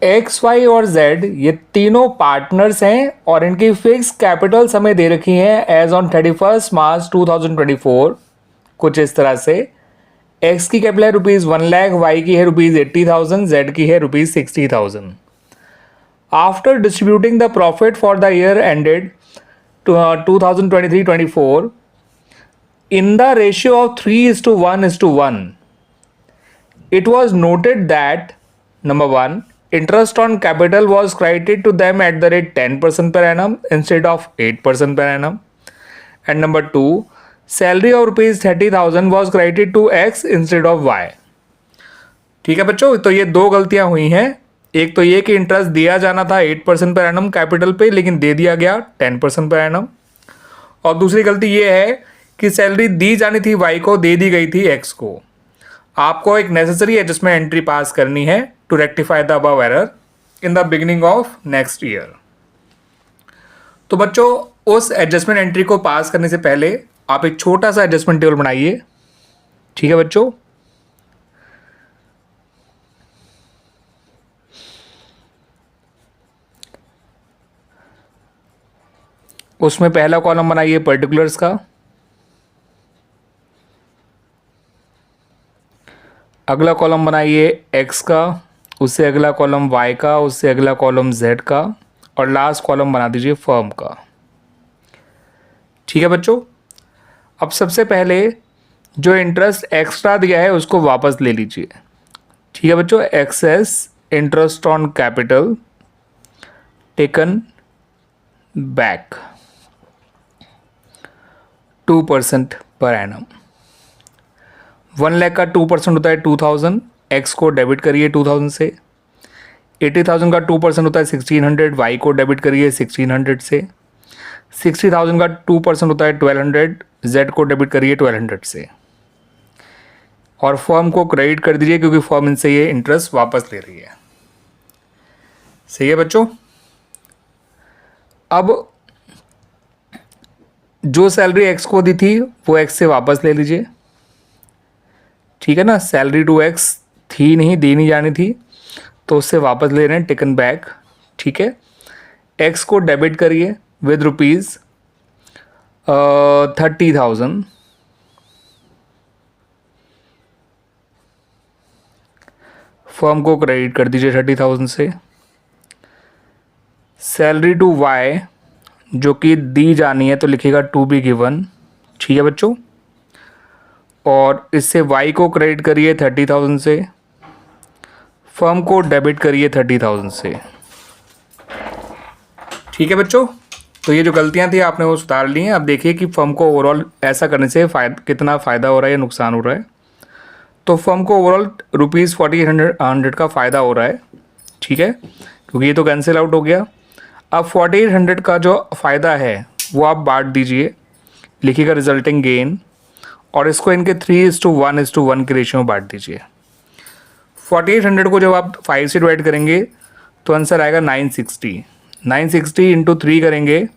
X Y और Z ये तीनों पार्टनर्स हैं और इनकी फिक्स कैपिटल्स हमें दे रखी हैं एज ऑन 31 मार्च 2024 कुछ इस तरह से। एक्स की कैपिटल है ₹1,00,000, वाई की है ₹80,000, जेड की है ₹60,000। After distributing the profit for the year ended 2023-24 in the ratio of 3:1:1, it was noted that number 1, interest on capital was credited to them at the rate 10% per annum instead of 8% per annum, and number 2, salary of ₹30,000 was credited to X instead of Y। ठीक है बच्चों, तो ये दो गलतियां हुई हैं। एक तो ये कि इंटरेस्ट दिया जाना था 8% पर एनम कैपिटल पे, लेकिन दे दिया गया 10% पर एनम। और दूसरी गलती ये है कि सैलरी दी जानी थी वाई को, दे दी गई थी एक्स को। आपको एक नेसेसरी एडजस्टमेंट एंट्री पास करनी है to rectify the above error in the beginning of next year. तो बच्चों, उस एडजस्टमेंट एंट्री को पास करने से पहले आप एक छोटा सा एडजस्टमेंट टेबल बनाइए। ठीक है बच्चों, उसमें पहला कॉलम बनाइए पर्टिकुलर्स का, अगला कॉलम बनाइए एक्स का, उससे अगला कॉलम वाई का, उससे अगला कॉलम जेड का, और लास्ट कॉलम बना दीजिए फर्म का। ठीक है बच्चों, अब सबसे पहले जो इंटरेस्ट एक्स्ट्रा दिया है उसको वापस ले लीजिए। ठीक है बच्चों, excess interest on capital taken back 2% per annum. 1 lakh का 2% होता है 2000, एक्स को डेबिट करिए 2000 से। 80,000 का 2% होता है 1600, वाई को डेबिट करिए 1600 से। 60,000 का 2% होता है 1200, जेड को डेबिट करिए 1200 से। और फर्म को क्रेडिट कर दीजिए क्योंकि फर्म इनसे ये इंटरेस्ट वापस ले रही है। सही है बच्चों। अब जो सैलरी एक्स को दी थी वो एक्स से वापस ले लीजिए। ठीक है ना, सैलरी टू एक्स थी नहीं, देनी जानी थी, तो उससे वापस ले रहे हैं, टेकन बैक। ठीक है, एक्स को डेबिट करिए विद ₹30,000। फर्म को क्रेडिट कर दीजिए 30,000 से। सैलरी टू वाई जो कि दी जानी है तो लिखिएगा टू बी गिवन। ठीक है बच्चों, और इससे वाई को क्रेडिट करिए 30,000 से, फर्म को डेबिट करिए 30,000 से। ठीक है बच्चों, तो ये जो गलतियां थी आपने वो सुधार ली हैं। अब देखिए कि फर्म को ओवरऑल ऐसा करने से कितना फ़ायदा हो रहा है या नुकसान हो रहा है। तो फर्म को ओवरऑल ₹4800 का फ़ायदा हो रहा है। ठीक है, क्योंकि ये तो कैंसिल आउट हो गया। अब 4800 का जो फ़ायदा है वो आप बांट दीजिए, लिखिएगा रिजल्टिंग गेन, और इसको इनके 3:1:1 के रेशियो में बांट दीजिए। 4800 को जब आप 5 से डिवाइड करेंगे तो आंसर आएगा 960। 960 इंटू 3 करेंगे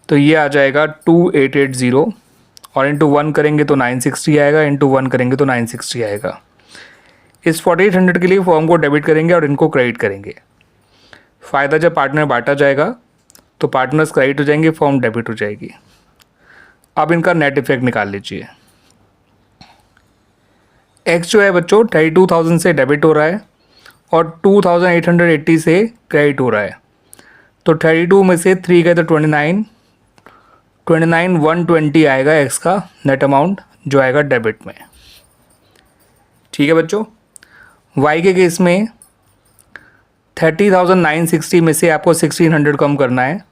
तो ये आ जाएगा 2880, और इंटू 1 करेंगे तो 960 आएगा, इंटू 1 करेंगे तो 960 आएगा। इस 4800 के लिए फॉर्म को डेबिट करेंगे और इनको क्रेडिट करेंगे। फ़ायदा जब पार्टनर बांटा जाएगा तो पार्टनर्स क्रेडिट हो जाएंगे, फॉर्म डेबिट हो जाएगी। अब इनका नेट इफेक्ट निकाल लीजिए। एक्स जो है बच्चों 32,000 से डेबिट हो रहा है और 2,880 से क्रेडिट हो रहा है। तो 32 में से 3 गए तो 120 आएगा एक्स का नेट अमाउंट जो आएगा डेबिट में। ठीक है बच्चों, वाई के केस में 30,960 में से आपको 1,600 कम करना है।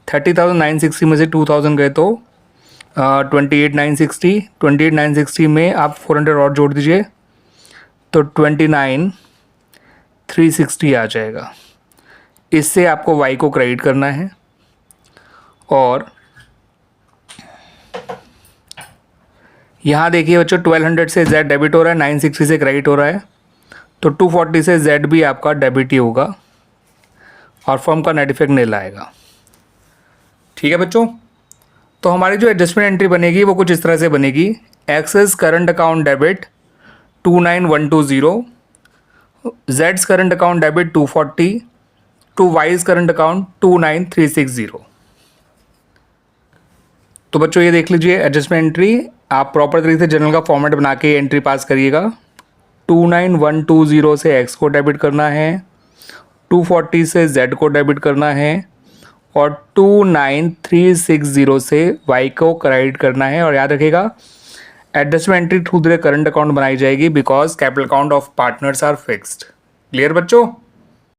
30,960 में से 2,000 गए तो 28,960 में आप 400 और जोड़ दीजिए तो 29,360 आ जाएगा। इससे आपको वाई को क्रेडिट करना है, और यहाँ देखिए बच्चों 1200 से जेड डेबिट हो रहा है, 960 से क्रेडिट हो रहा है, तो 240 से जेड भी आपका डेबिट ही होगा और फर्म का नेट इफेक्ट नहीं लाएगा। ठीक है बच्चों, तो हमारी जो एडजस्टमेंट एंट्री बनेगी वो कुछ इस तरह से बनेगी। एक्सेस करंट अकाउंट डेबिट 29120, जेड्स current account debit 240 to Y's current account 29360। तो बच्चों ये देख लीजिए एडजस्टमेंट एंट्री, आप प्रॉपर तरीके से जनरल का फॉर्मेट बना के एंट्री पास करिएगा। 29120 से एक्स को डेबिट करना है, 240 से जेड को डेबिट करना है और 29360 से वाई को क्रेडिट करना है। और याद रखिएगा adjustment entry through the current account बनाई जाएगी because capital account of partners are fixed. Clear बच्चों?